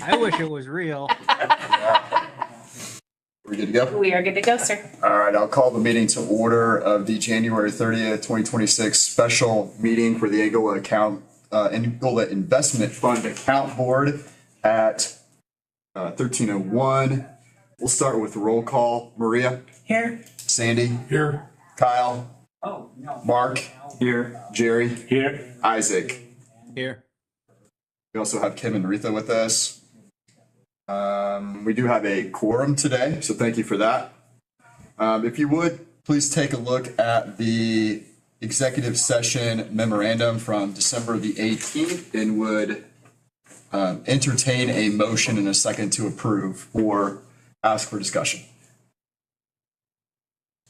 I wish it was real. We're good to go? We are good to go, sir. All right, I'll call the meeting to order of the January 30th, 2026 special meeting for the Angola Investment Fund Account Board at 13:01. We'll start with roll call. Maria? Here. Sandy? Here. Kyle? Oh, no. Mark? Here. Jerry? Here. Isaac? Here. We also have Kim and Retha with us. We do have a quorum today, so thank you for that. If you would, please take a look at the executive session memorandum from December the 18th and would entertain a motion and a second to approve or ask for discussion.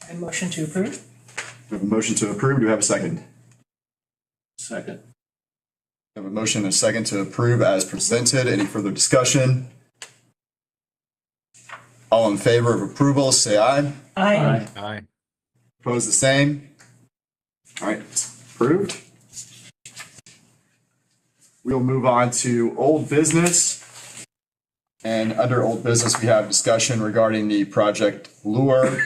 I motion to approve. We have a motion to approve. Do we have a second? Second. We have a motion and a second to approve as presented. Any further discussion? All in favor of approval, say aye. Aye. Aye. Opposed, the same. All right, approved. We'll move on to old business. And under old business, we have discussion regarding the Project Lure.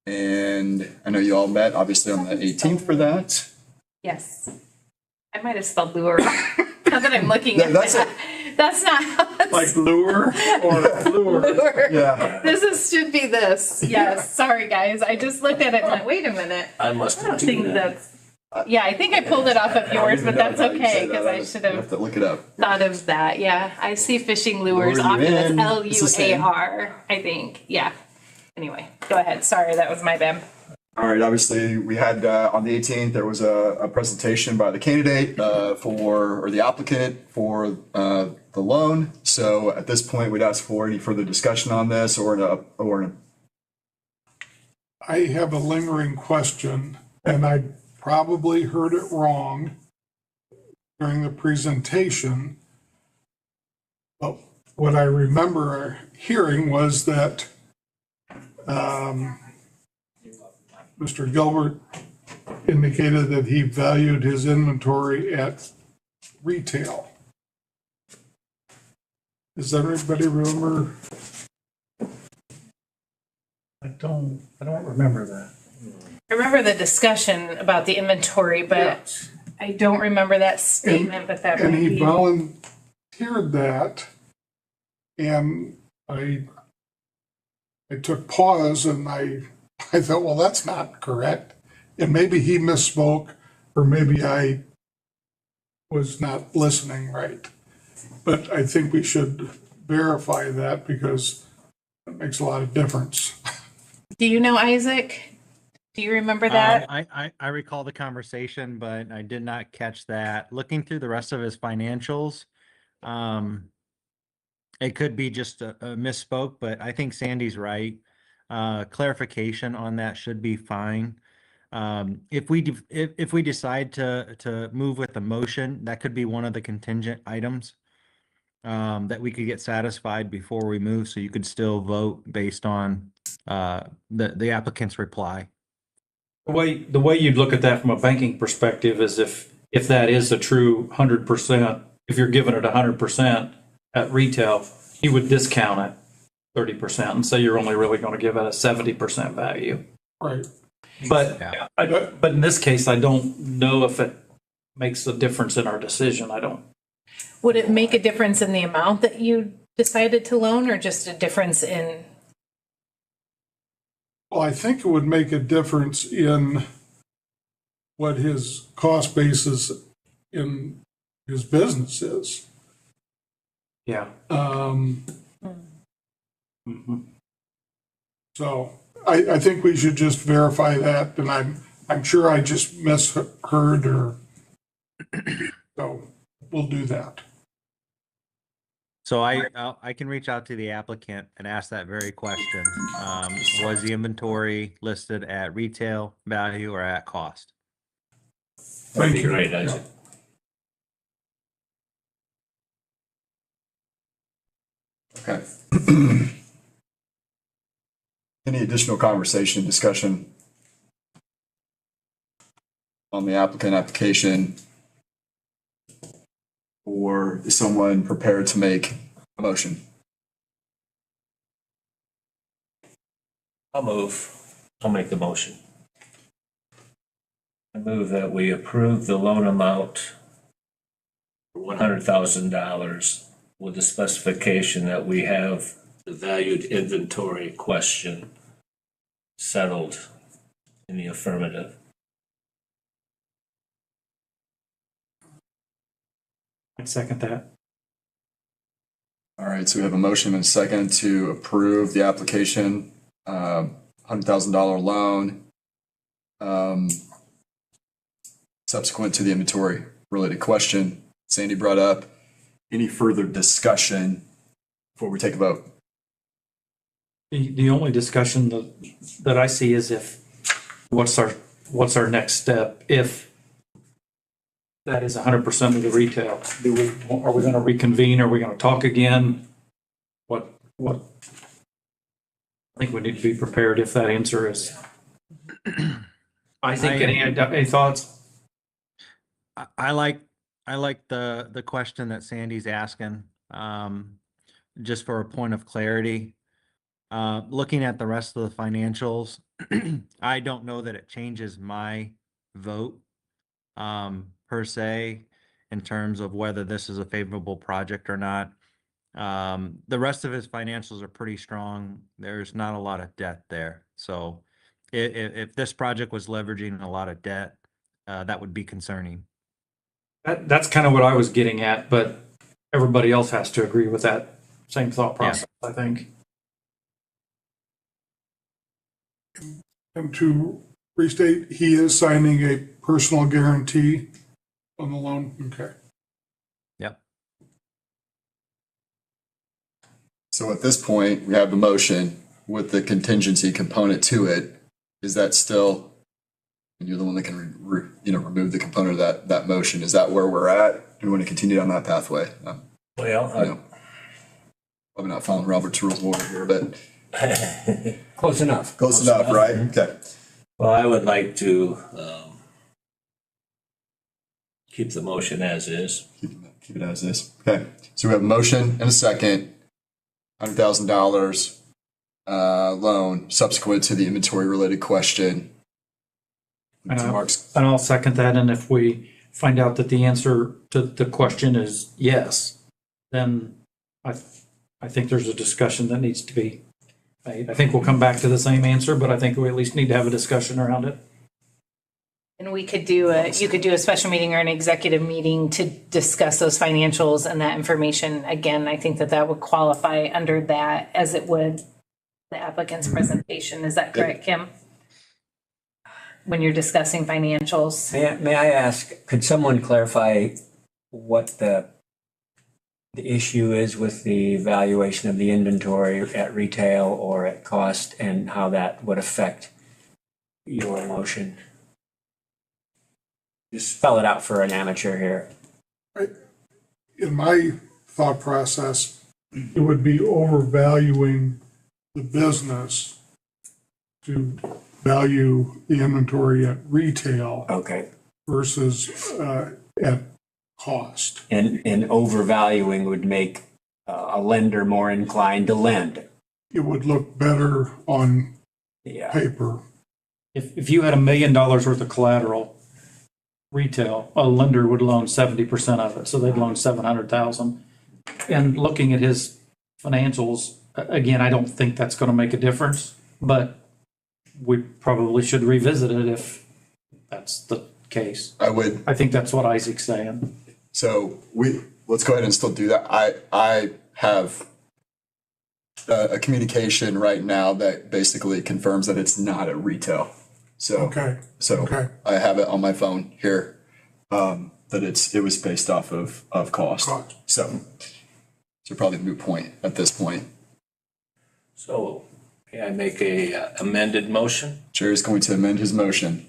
And I know you all met obviously on the 18th for that. Yes. I might have spelled lure. Now that I'm looking at That's that. That's not how it's Like lure or lure? lure. Yeah. Should be this. Yes. Sorry, guys. I just looked at it and went, wait a minute. I must I don't think that's. Yeah, I think I pulled it off of yours, but that's okay because I should have have to look it up. thought of that. Yeah, I see fishing lures Lure you often as in. It's the same. LUAR. I think. Yeah. Anyway, go ahead. Sorry, that was my bad. All right, obviously, we had on the 18th, there was a presentation by the candidate or the applicant for the loan. So at this point, we'd ask for any further discussion on this I have a lingering question, and I probably heard it wrong during the presentation. But what I remember hearing was that Mr. Gilbert indicated that he valued his inventory at retail. Does everybody remember? I don't remember that. I remember the discussion about the inventory, but I don't remember that statement. But that And might he be. volunteered that, and I took pause and I thought, well, that's not correct. And maybe he misspoke, or maybe I was not listening right. But I think we should verify that because it makes a lot of difference. Do you know Isaac? Do you remember that? I recall the conversation, but I did not catch that. Looking through the rest of his financials, it could be just a misspoke, but I think Sandy's right. Clarification on that should be fine. If we decide to move with the motion, that could be one of the contingent items that we could get satisfied before we move, so you could still vote based on the applicant's reply. The way you'd look at that from a banking perspective is if that is a true 100%, if you're giving it 100% at retail, you would discount it 30% and say you're only really going to give it a 70% value. Right. But Yeah. but in this case, I don't know if it makes a difference in our decision. I don't. Would it make a difference in the amount that you decided to loan, or just a difference in? Well, I think it would make a difference in what his cost basis in his business is. Yeah. So I think we should just verify that, and I'm sure I just misheard or, so we'll do that. So I can reach out to the applicant and ask that very question. Was the inventory listed at retail value or at cost? Thank you. Great, Isaac. Okay. Any additional conversation, discussion on the applicant application Or is someone prepared to make a motion? I'll move. I'll make the motion. I move that we approve the loan amount for $100,000 with the specification that we have the valued inventory question settled in the affirmative. I'd second that. All right, so we have a motion and a second to approve the application, $100,000 loan, subsequent to the inventory related question Sandy brought up. Any further discussion before we take a vote? The only discussion that I see is what's our next step if that is 100% of the retail? Are we going to reconvene? Are we going to talk again? What? I think we need to be prepared if that answer is. I think any thoughts? I like the question that Sandy's asking, just for a point of clarity. Looking at the rest of the financials, I don't know that it changes my vote, per se, in terms of whether this is a favorable project or not. The rest of his financials are pretty strong. There's not a lot of debt there. So if this project was leveraging a lot of debt, that would be concerning. That's kind of what I was getting at, but everybody else has to agree with that same thought process, I think. And to restate, he is signing a personal guarantee on the loan. Okay. Yep. So at this point, we have the motion with the contingency component to it. Is that still, and you're the one that can remove the component of that motion. Is that where we're at? Do we want to continue down that pathway? Well, Probably not following Robert's rules of order here, but close enough. close enough, right? Okay. Well, I would like to keep the motion as is. Keep it as is. Okay. So we have a motion and a second, $100,000 loan subsequent to the inventory related question. And To Mark's. I'll second that. And if we find out that the answer to the question is yes, then I think there's a discussion that needs to be made. I think we'll come back to the same answer, but I think we at least need to have a discussion around it. And you could do a special meeting or an executive meeting to discuss those financials and that information. Again, I think that would qualify under that as it would the applicant's presentation. Is that correct, Kim? When you're discussing financials. May I ask, could someone clarify what the issue is with the valuation of the inventory at retail or at cost and how that would affect your motion? Just spell it out for an amateur here. In my thought process, it would be overvaluing the business to value the inventory at retail Okay. versus at cost. And overvaluing would make a lender more inclined to lend. It would look better on Yeah. paper. If you had $1 million worth of collateral, retail, a lender would loan 70% of it, so they'd loan 700,000. And looking at his financials, again, I don't think that's going to make a difference, but we probably should revisit it if that's the case. I think that's what Isaac's saying. So let's go ahead and still do that. I have a communication right now that basically confirms that it's not at retail. So Okay. Okay. I have it on my phone here, that it was based off of cost. So probably a moot point at this point. So may I make a amended motion? Jerry's going to amend his motion.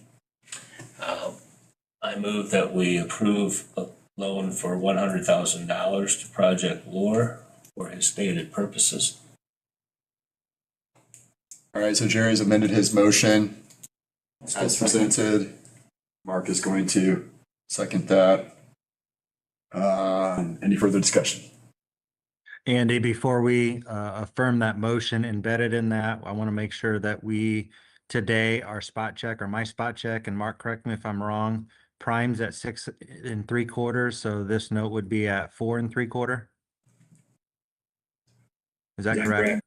I move that we approve a loan for $100,000 to Project Lure for his stated purposes. All right, so Jerry's amended his motion as presented. Mark is going to second that. Any further discussion? Andy, before we affirm that motion embedded in that, I want to make sure that we today, our spot check or my spot check, and Mark, correct me if I'm wrong, prime's at 6 3/4, so this note would be at 4 3/4. Is that correct?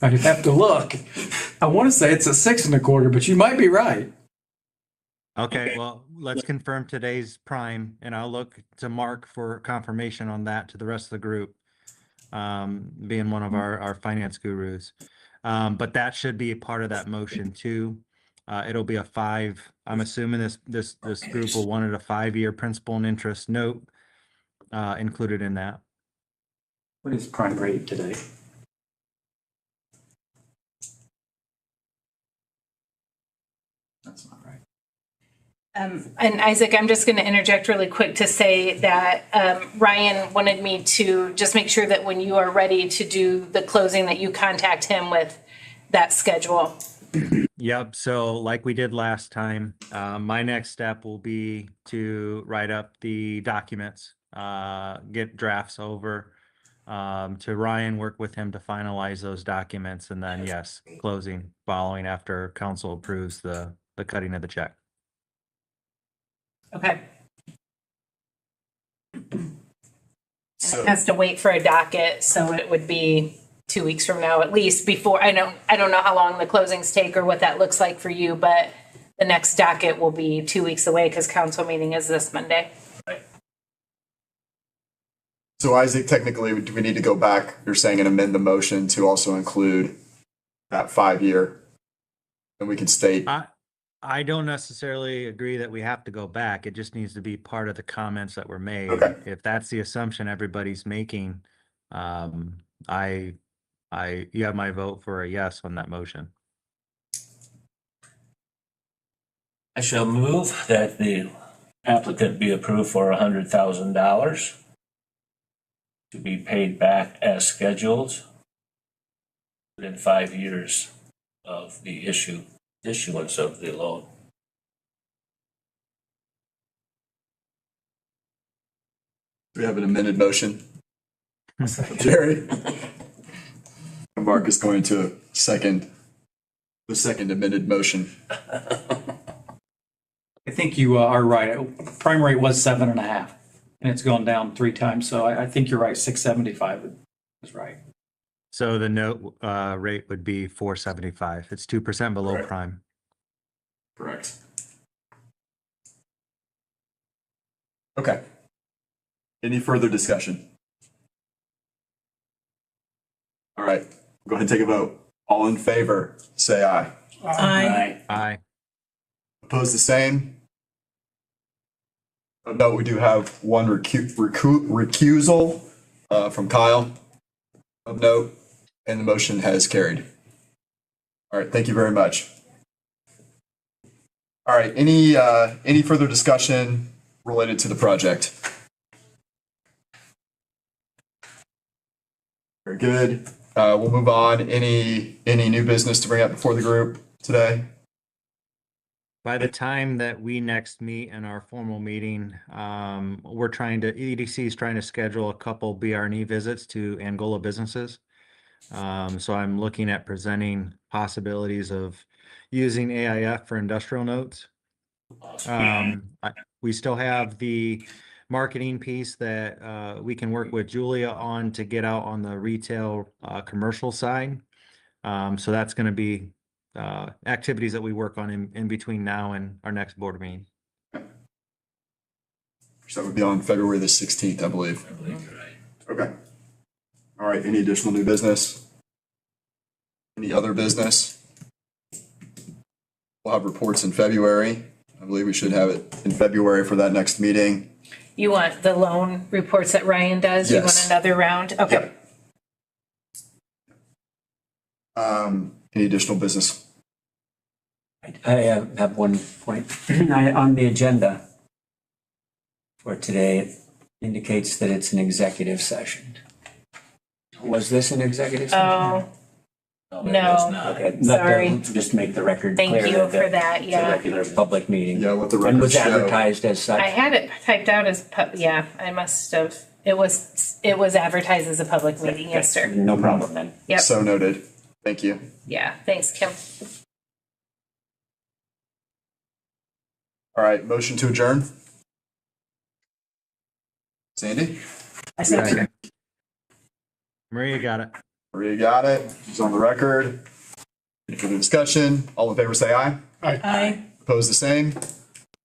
I'd have to look. I want to say it's a 6 1/4, but you might be right. Okay, well, let's confirm today's prime, and I'll look to Mark for confirmation on that to the rest of the group, being one of our finance gurus. But that should be a part of that motion too. It'll be a 5. I'm assuming this group will wanted a 5-year principal and interest note included in that. What is prime rate today? That's not right. And Isaac, I'm just going to interject really quick to say that Ryan wanted me to just make sure that when you are ready to do the closing, that you contact him with that schedule. Yep. So like we did last time, my next step will be to write up the documents, get drafts over to Ryan, work with him to finalize those documents, and then yes, closing following after council approves the cutting of the check. Okay. So, It has to wait for a docket, so it would be 2 weeks from now at least before, I don't know how long the closings take or what that looks like for you, but the next docket will be 2 weeks away because council meeting is this Monday. so Isaac, technically, do we need to go back, you're saying, and amend the motion to also include that 5-year? And we can state, I don't necessarily agree that we have to go back. It just needs to be part of the comments that were made. Okay. If that's the assumption everybody's making, you have my vote for a yes on that motion. I shall move that the applicant be approved for $100,000 to be paid back as scheduled within 5 years of the issuance of the loan. we have an amended motion. Jerry? And Mark is going to second the second amended motion. I think you are right. Prime rate was 7.5, and it's gone down 3 times. So I think you're right. 675 is right. So the note rate would be 4.75. It's 2% below Correct. prime. Correct. Okay. Any further discussion? All right, go ahead and take a vote. All in favor, say aye. Aye. Opposed, the same? No, we do have one recusal from Kyle of note, and the motion has carried. All right, thank you very much. All right, any further discussion related to the project? Very good. We'll move on. Any new business to bring up before the group today? By the time that we next meet in our formal meeting, EDC is trying to schedule a couple BRNE visits to Angola businesses. So I'm looking at presenting possibilities of using AIF for industrial notes. We still have the marketing piece that we can work with Julia on to get out on the retail commercial side. So that's going to be activities that we work on in between now and our next board meeting. So that would be on February the 16th, I believe. I believe you're right. Okay. All right, any additional new business? Any other business? We'll have reports in February. I believe we should have it in February for that next meeting. You want the loan reports that Ryan does? You want Yes. another round? Okay. Any additional business? I have one point. On the agenda for today, it indicates that it's an executive session. Was this an executive session? Oh, No, No. it was not. Okay, Sorry. just make the record Thank clear you that for that, it's a yeah. regular public meeting. Yeah, let the And record was show. advertised as such. I had it typed out as, yeah, I must have, it was advertised as a public meeting, yes, sir. No problem then. Yep, So noted. Thank you. yeah, thanks, Kim. All right, motion to adjourn. Sandy? Second. Maria got it. Maria got it. She's on the record. Any further discussion? All in favor say aye. I Opposed the same.